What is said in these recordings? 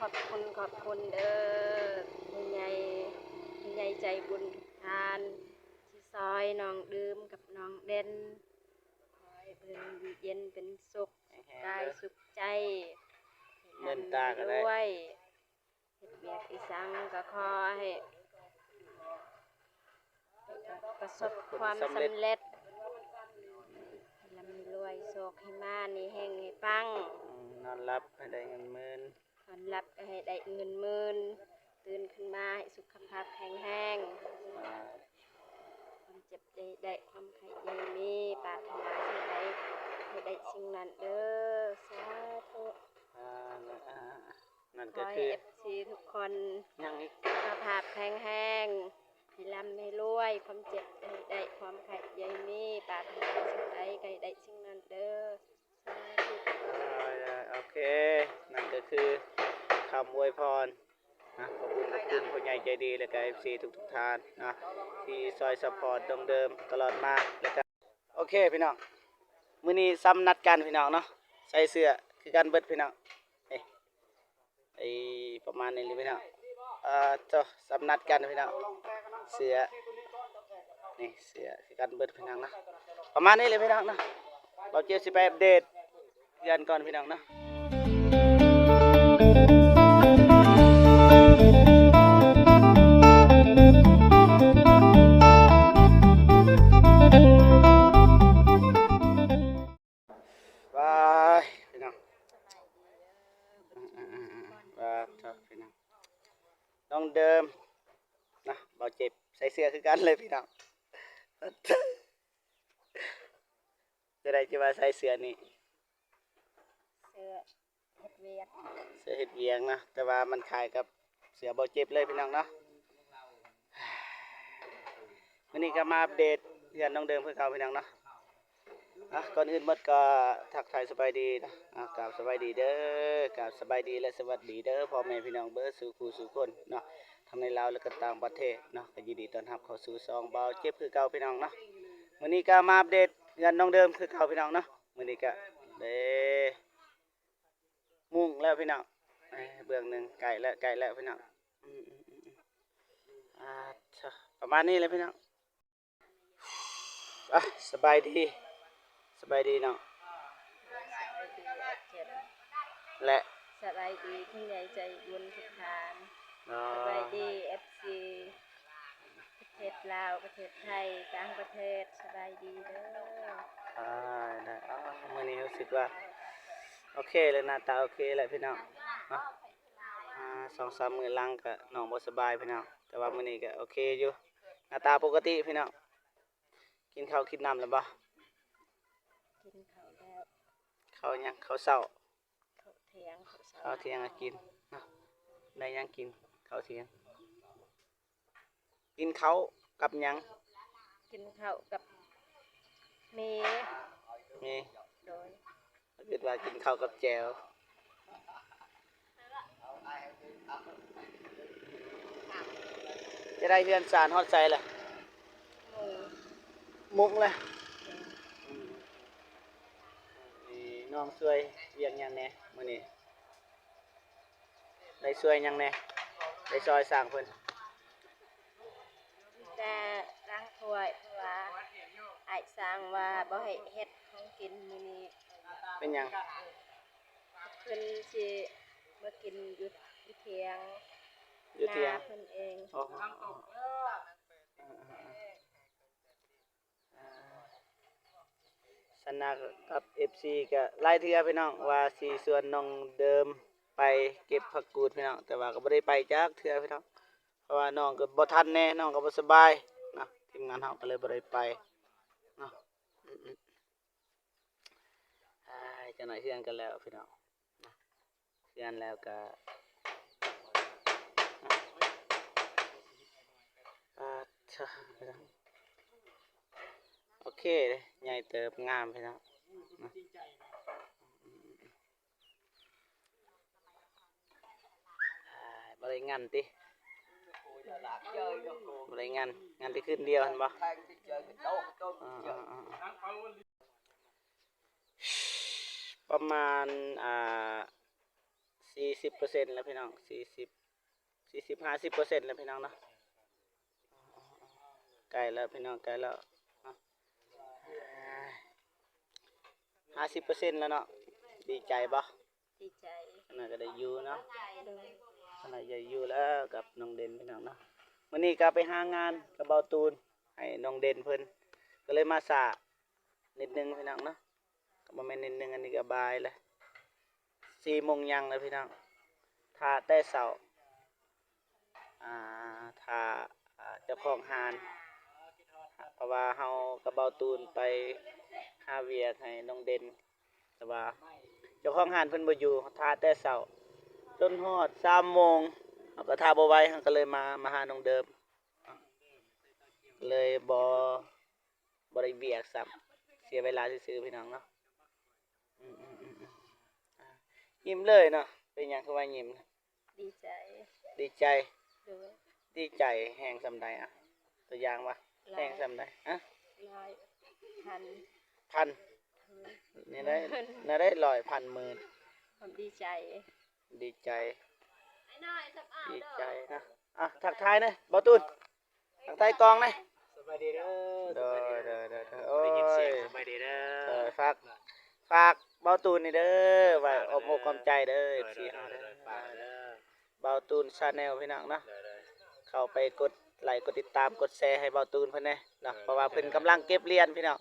ขอบคุณเด้อผู้ใหญ่ใจบุญทุกท่านที่ซอยน้องดื่มกับน้องเด่นขอให้เพิ่นอยู่เย็นเป็นสุขกายสุขใจเงินตาก็ได้ด้วยเฮ็ดเวียกอีสังก็ขอให้ประสบความสำเร็จร่ำรวยโชคให้มานี่แห่งให้ปังนอนรับให้ได้เงินหมื่นนอนหลับก็ให้ได้เงินหมื่นตื่นขึ้นมาให้สุขภาพแข็งแรงความเจ็บได้ความไข้ใหญ่มีปรารถนาสิ่งใดให้ได้สิ่งนั้นเด้อสาธุนั่นขอให้ ก็คือ FC ทุกคน ยังอีกสุขภาพแข็งแรงให้ร่ำให้รวยความเจ็บได้ความไข้ใหญ่มีปรารถนาสิ่งใดก็ให้ได้สิ่งนั้นเด้อสาธุโอเคนั่นก็คือคำอวยพรนะขอบคุณผู้ใหญ่ใจดีและก็ FC ทุกท่านนะที่ซอยซัพพอร์ตตรงเดิมตลอดมาแล้วก็โอเคพี่น้องมื้อนี้ซ้ำนัดกันพี่น้องเนาะใส่เสื้อคือกันเบิดพี่น้องไอ้ประมาณนี้เลยพี่น้องเจ้าซ้ำนัดกันพี่น้องเสื้อนี่เสื้อคือกันเบิดพี่น้องนะประมาณนี้เลยพี่น้องนะเราเจอสิไปอัปเดตกันก่อนพี่น้องนะพี่น้องพี่น้องน้องเดิมนะเราเจ็บใส่เสื้อคือกันเลยพี่น้องจะได้จะมาใส่เสื้อนี่เสื้อเฮ็ดเวียกเสื้อเฮ็ดเวียงนะแต่ว่ามันขายกับเสื้อบ่เจ็บเลยพี่น้องเนาะวันนี้ก็มาอัปเดตเรื่องน้องเดิมเพื่อเขาพี่น้องเนาะก่อนอื่นหมดก็ทักทายสบายดีนะกราบสบายดีเด้อกราบสบายดีและสวัสดีเด้อพ่อแม่พี่น้องเบิร์สู่คู่สู่คนเนาะทั้งในลาวและก็ต่างประเทศเนาะก็ยินดีต้อนรับเข้าสู่ซองเบาเจ็บคือเก่าพี่น้องเนาะวันนี้ก็มาอัปเดตเรื่องน้องเดิมคือเก่าพี่น้องเนาะวันนี้ก็มุ่งแล้วพี่น้องเบื้องหนึ่งไก่แล้วพี่น้องประมาณนี้เลยพี่น้องสบายดีเนาะและสบายดีผู้ใหญ่ใจบุญทุกท่านสบายดี FC ประเทศลาวประเทศไทยต่างประเทศสบายดีเด้อได้มื้อนี้รู้สึกว่าโอเคเลยหน้าตาโอเคแหละพี่น้องเนาะ2-3 มื้อหลังก็น้องบ่สบายพี่น้องแต่ว่ามื้อนี้ก็โอเคอยู่หน้าตาปกติพี่น้องกินข้าวกินน้ำแล้วบ่กินข้าวแล้วข้าวยังข้าวเช้าข้าวเที่ยงกินเนาะได้ยังกินข้าวเที่ยงกินข้าวกับยังกินข้าวกับเมโดยคิดว่ากินข้าวกับแจ่วจะได้เรือนสารฮอดใจแหละมุกเลยน้องช่วยเวียงยังแน่มื้อนี้ได้ช่วยยังแน่ได้ซอยสร้างเพิ่นแต่ล้างถ้วยเพราะว่าอ้ายสร้างว่าบ่ให้เฮ็ดของกินมื้อนี้เป็นหยังเพิ่นสิมากินอยู่เที่ยงเพิ่นเองสนักกับ FC ก็หลายเทื่อพี่น้องว่าสิชวนน้องเดิมไปเก็บผักกูดพี่น้องแต่ว่าก็บ่ได้ไปจักเทื่อพี่น้องเพราะว่าน้องก็บ่ทันแน่น้องก็บ่สบายนะทีมงานเฮาก็เลยบ่ได้ไปเนาะจะหน่อยเชื่อนกันแล้วพี่น้องเชื่อนแล้วก็โอเคเลยใหญ่เติบงามพี่น้องบริงานติบริงานที่ขึ้นเดียวเห็นปะประมาณ40 40%แล้วพี่น้อง50%แล้วพี่น้องเนาะใกล้แล้วพี่น้องใกล้แล้ว50%แล้วเนาะดีใจบ่ ดีใจขนาดก็ได้อยู่เนาะ โดย ขนาดจะอยู่แล้วกับน้องเด่นพี่น้องเนาะมื้อนี้ก็ไปหางานกับเบาตูนให้น้องเด่นเพิ่นก็เลยมาสานิดนึงพี่น้องเนาะก็บ่แม่นนิดนึงอันนี้ก็บ่ายแล้ว4 โมงยังแล้วพี่น้องท่าแต่เช้าท่าเจ้าของหานเพราะว่าเฮากับเบาตูนไปหาเวียกให้น้องเด่นแต่ว่าเจ้าของหานเพิ่นบ่อยู่ท่าแต่เช้าจนฮอด3 โมงเฮาก็ท่าบ่ไหวเฮาก็เลยมาหาน้องเดิมเลยบ่ได้เวียกซ้ำเสียเวลาซื่อๆพี่น้องเนาะยิ้มเลยเนาะเป็นหยังคือว่ายิ้ม ดีใจ ดีใจ โดย ดีใจแห้งสำใดอ่ะตัวอย่างว่าแห้งสำใดอะ 100,000 พันนี่ได้น่าได้100,000 10,000 ความดีใจ ดีใจดีใจนะอ่ะทักทายหน่อยบ่ตูนทักทายกองหน่อย สบายดีเด้อ เด้อโอ้ ได้ยินเสียง ย สบายดีเด้อ ฝากเบาตูนนี่เด้อไว้อบอกความใจเด้อ FC เฮาเด้อ ฝากเด้อ เบาตูน Channel พี่น้องเนาะ เด้อ เข้าไปกดไลค์กดติดตามกดแชร์ให้เบาตูนเพิ่นแน่เนาะเพราะว่าเพิ่นกำลังเก็บเหรียญพี่น้อง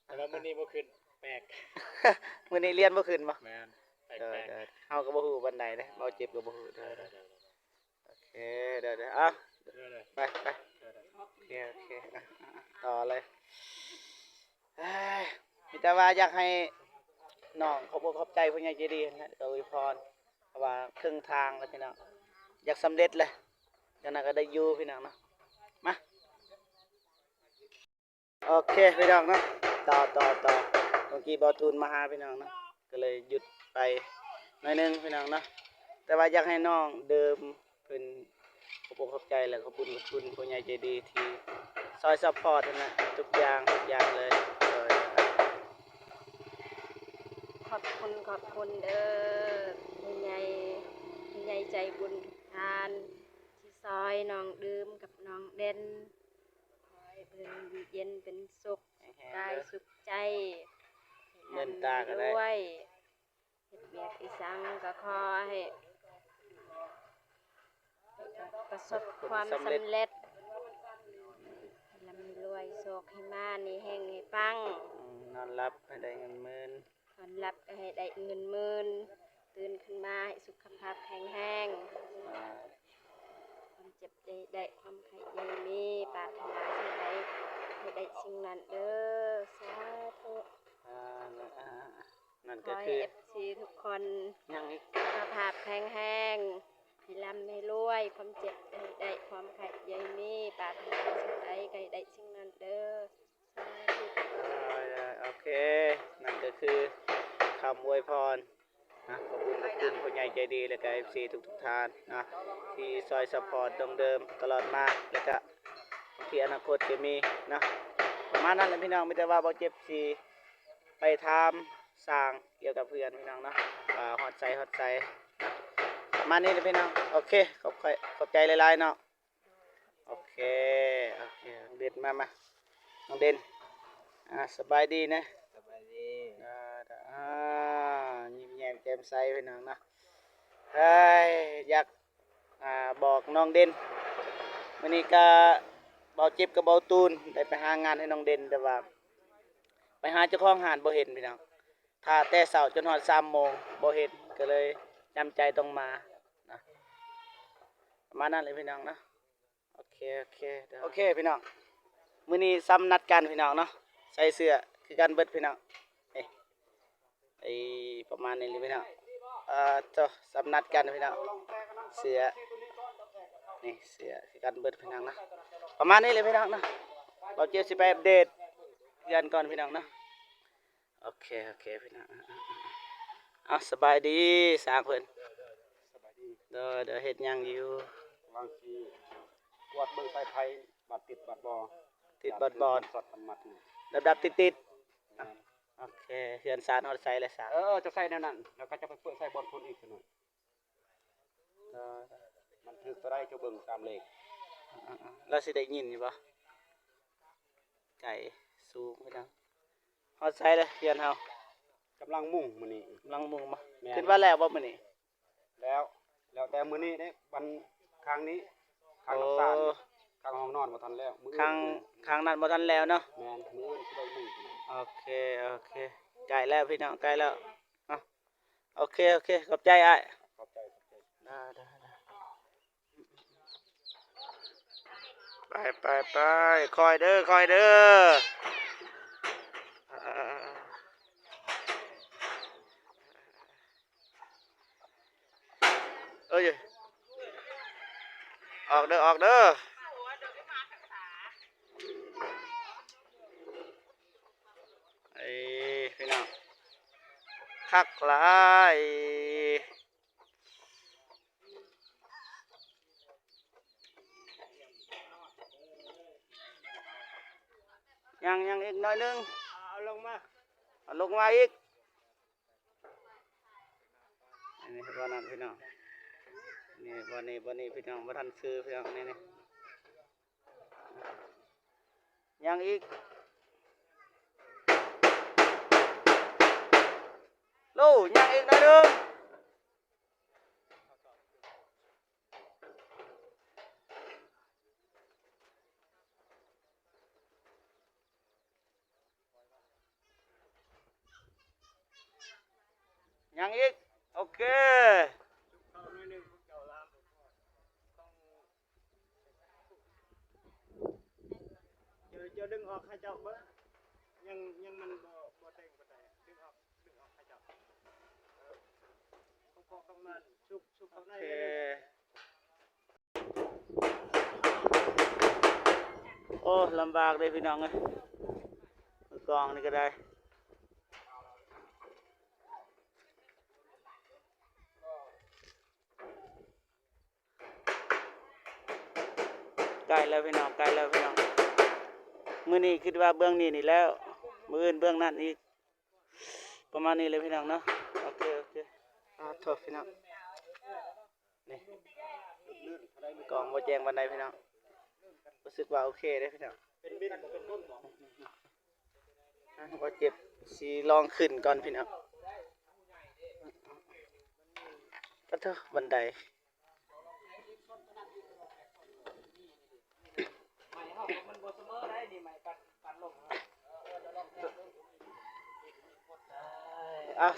แต่ว่ามื้อนี้บ่ขึ้นแปลก มื้อนี้เรียนบ่ขึ้นบ่ แม่นแปลก เด้อ แปลก เฮาก็บ่ฮู้ปานใดเด้เบาเจ็บก็บ่ฮู้เด้อโอเคเด้อไปโอเคต่อเลยเอ้ยมีแต่ว่าอยากให้น้องขอบอกขอบใจผู้ใหญ่ใจดีนะก็อวยพรเพราะว่าครึ่งทางแล้วพี่น้องอยากสำเร็จเลยจังนั้นก็ได้อยู่พี่น้องเนาะมาโอเคพี่น้องเนาะต่อเมื่อกี้บอทูนมาหาพี่น้องเนาะก็เลยหยุดไปหน่อยหนึงพี่น้องเนาะแต่ว่าอยากให้น้องเดิมเพิ่นขอบอกขอบใจและขอบคุณผู้ใหญ่ใจดีที่ซอยซัพพอร์ตนะทุกอย่างเลยขอบคุณเด้อผู้ใหญ่ใจบุญทุกท่านที่ซอยน้องดื่มกับน้องเด่นขอให้เพิ่นอยู่เย็นเป็นสุขกายสุขใจ เงินตาก็ได้ ด้วยเฮ็ดเวียกอีสังก็ขอให้ประสบความสำเร็จร่ำรวยโชคให้มานี่แห่งให้ปัง นอนรับให้ได้เงินหมื่น นอนหลับก็ให้ได้เงินหมื่นตื่นขึ้นมาให้สุขภาพแข็งแรงความเจ็บได้ความไข้ใหญ่มีปรารถนาสิ่งใดให้ได้สิ่งนั้นเด้อสาธุ นั่น ข ก็ อให้ คือ FC ทุกคน ยังอีก สุขภาพแข็งแรงให้ร่ำให้รวยความเจ็บได้ความไข้ใหญ่มีปรารถนาสิ่งใดก็ให้ได้สิ่งนั้นเด้อสาธุ โอเคนั่นก็คือคำอวยพรนะขอบคุณผู้ใหญ่ใจดีและก็ FC ทุกท่านนะที่ซอยซัพพอร์ตตรงเดิมตลอดมาแล้วก็ที่อนาคตจะมีนะประมาณนั้นแหละพี่น้องไม่แต่ว่าบ่เจ็บสิไปทำสร้างเกี่ยวกับเพื่อนพี่น้องเนาะฮอดใจนะประมาณนี้เลยพี่น้องโอเคขอบใจหลายๆเนาะโอเคน้องเด่นมาน้องเด่นสบายดีนะ สบายดี ยิ้มแย้มแจ่มใสพี่น้องเนาะเฮ้ยอยากบอกน้องเด่นวันนี้ก็เบาเจ็บกับเบาตูนได้ไปหางานให้น้องเด่นแต่ว่าไปหาเจ้าของหานบ่เห็นพี่น้องถ้าแต่เช้าจนฮอด3 โมงบ่เห็นก็เลยจำใจต้องมานะประมาณนั้นเลยพี่น้องเนาะโอเคพี่น้องมื้อนี้ซ้ำนัดกันพี่น้องเนาะใส่เสื้อคือกันเบิดพี่น้องไอ้ประมาณนี้เลยพี่น้องซ้ำนัดกันพี่น้องเสื้อนี่เสื้อคือกันเบิดพี่น้องนะประมาณนี้เลยพี่น้องนะเราเจอสิไปอัปเดตกันก่อนพี่น้องนะโอเคพี่น้องเอาสบายดีสร้างเพิ่น สบายดี เด้อเฮ็ดหยังอยู่ วางสิกวาดเบิ่งสายไฟบัดติดบัดบ่ ติดบัดบอด สอดทำมัดนี่ ดับติดโอเคเฮือนซานฮอดไซเลยซา จะใส่แนวนั้นแล้วก็จะไปเปิดใส่บอลพุ่นอีกหน่อย ได้เจ้าเบิ่งตามเลข เราสิได้ยินอยู่ปะไก่สูงพี่น้องฮอดไซเลยเรียนเฮาก ำลังมุ่งมื้อนี้ กำลังมุงมา แม่น ขึ้นว่าแล้วบ่มื้อนี้ แล้วแต่มื้อนี้เด้วันครั้งนี้ครั้งน้ำตาลครั้งห้องนอนบ่ทันแล้วมื้อ ครั้งนั้นบ่ทันแล้วเนาะ แม่นมื้ออื่นสิได้มุ่งพี่น้อง โอเคใกล้แล้วพี่น้องใกล้แล้วอ่ะโอเคขอบใจอ้าย ขอบใจ ได้ไปคอยเด้ออ่าเอ้ยออกเด้อไอ้พี่น้องคักหลายยังอีกหน่อยนึง เอาลงมา เอาลงมาอีกอันนี้วันนั้นพี่น้องนี่วันนี้พี่น้องมาทันซื้อพี่น้องนี่ยังอีกลูกยังอีกหน่อยนึงยังอีกโอเคเจ้าดึงออกให้เจ้าเบิ่งยังมันบ่เต็งปานใดดึงออกให้เจ้าต้องมันชุบข้างใน โอเคโอ้ลำบากเลยพี่น้องเลยมือกองนี่ก็ได้ใกล้แล้วพี่น้องมื้อนี้คิดว่าเบื้องนี้แล้วมื้ออื่นเบื้องนั้นอีกประมาณนี้เลยพี่น้องเนาะโอเคโทษพี่น้องนี่กองบ่แจงวันใดพี่น้องรู้สึกว่าโอเคเด้พี่น้อง เป็นบินเป็นรุ่นบ่ บ่เจ็บสิลองขึ้นก่อนพี่น้องก็เถอะบันได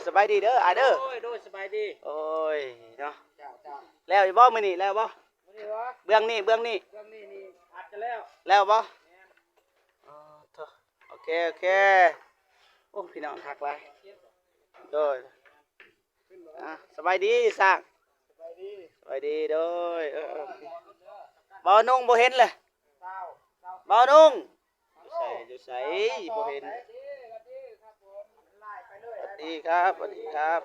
สบายดีเด้ออ้ายเด้อ โอ้ยโดยสบายดี โอ้ยเนาะ เจ้า แล้วอยู่บ่มื้อนี้แล้วบ่ มื้อนี้วะ เบื้องนี้ เรื่องนี้นี่อาจจะแล้ว แล้วบ่อ๋อเถอะโอเคโอ้พี่น้องทักหลายโดยสบายดีสร้าง สบายดี สบายดีโดยบ่นุ่งบ่เห็นเลย เจ้า บ่นุ่งอยู่ไสบ่เห็น ครับผมไล่ไปเลย สวัสดีครับ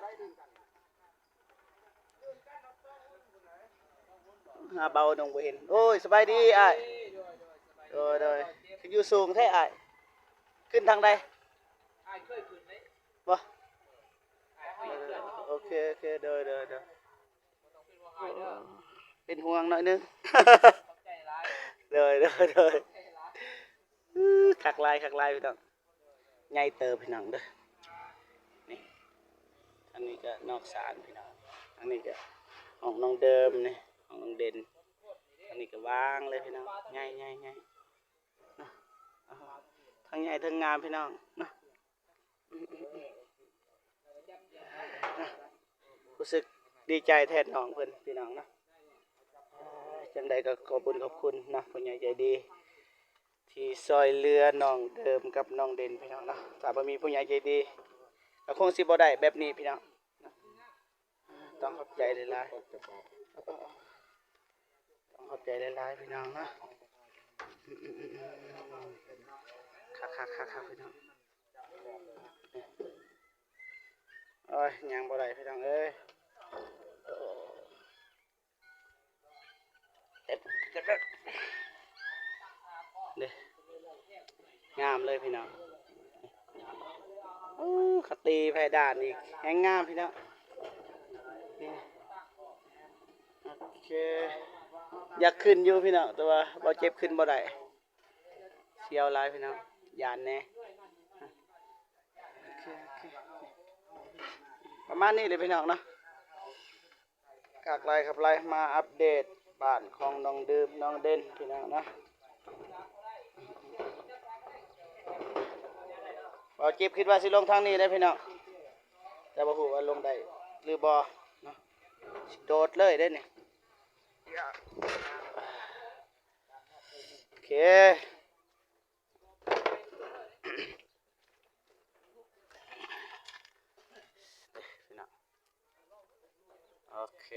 เบานุ่งบ่เห็นโอ้ยสบายดีอ้ายโดยคืออยู่สูงแท้อ้ายขึ้นทางใด เคยขึ้นไหม บ่โอเคโดยเป็นห่วงหน่อยนึง โดยคักลายพี่น้องใหญ่เติบพี่น้องเด้อนี่อันนี้ก็นอกศาลพี่น้องอันนี้ก็ห้องน้องเดิมนี่ห้องน้องเด่นอันนี้ก็วางเลยพี่น้องใหญ่เนาะทั้งใหญ่ทั้งงามพี่น้องเนาะรู้สึกดีใจแทนน้องเพิ่นพี่น้องเนาะจังใดก็ขอบคุณนะผู้ใหญ่ใจดีที่ซอยเรือน้องเดิมกับน้องเด่นพี่น้องเนาะถ้าบ่มีผู้ใหญ่ใจดีก็คงสิบ่ได้แบบนี้พี่น้องต้องขอบใจหลายๆต้องขอบใจหลายๆพี่น้องนะคักพี่น้องโอ้ยยังบ่ได้พี่น้องเอ้ยเด็ดเด้งามเลยพี่น้องขตีไฟด่านอีกแห้งงามพี่น้องนี่โอเค อยากขึ้นอยู่พี่น้องแต่ว่าบ่เจ็บขึ้นบ่ได้เสียวหลายพี่น้องย่านแน่โอเคประมาณนี้เลยพี่น้องเนาะกากไลครับไลมาอัปเดตบ้านของน้องดื่มน้องเด่นพี่น้องเนาะบ่เจ็บคิดว่าสิลงทางนี้ได้พี่น้องแต่บ่ฮู้ว่าลงได้หรือบ่เนาะสิโดดเลยได้นี่โอเคพี่น้องโอเค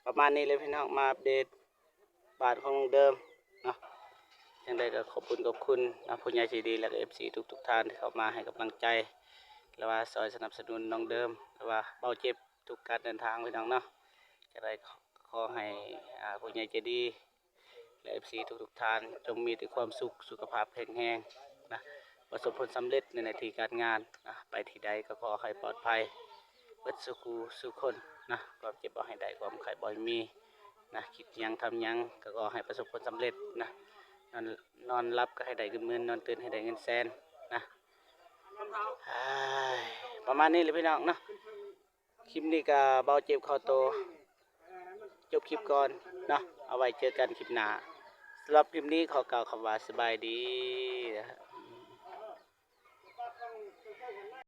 ประมาณนี้เลยพี่น้องมาอัปเดตบ้านของน้องเดิมเนาะยังไงก็ขอบคุณนะผู้ใหญ่ใจดีและก็ FC ทุกท่านที่เข้ามาให้กำลังใจและว่าซอยสนับสนุนน้องเดิมและว่าเบาเจ็บทุกการเดินทางพี่น้องเนาะจะได้ขอให้ผู้ใหญ่ใจดีและ FC ทุกท่านจงมีแต่ความสุขสุขภาพแข็งแรงนะประสบผลสำเร็จในหน้าที่การงานนะไปที่ใดก็ขอให้ปลอดภัยเบิดสุขสุขคนนะความเจ็บบ่ให้ได้ความไข้บ่ให้มีนะคิดหยังทำหยังก็ขอให้ประสบผลสำเร็จนะนอนรับก็ให้ได้เงินหมื่นนอนตื่นให้ได้เงินแสนนะประมาณนี้เลยพี่น้องเนาะคลิปนี้ก็เบาเจ็บคอโตจบคลิปก่อนเนาะเอาไว้เจอกันคลิปหน้าสำหรับคลิปนี้ขอกล่าวคำว่าสบายดีนะฮะ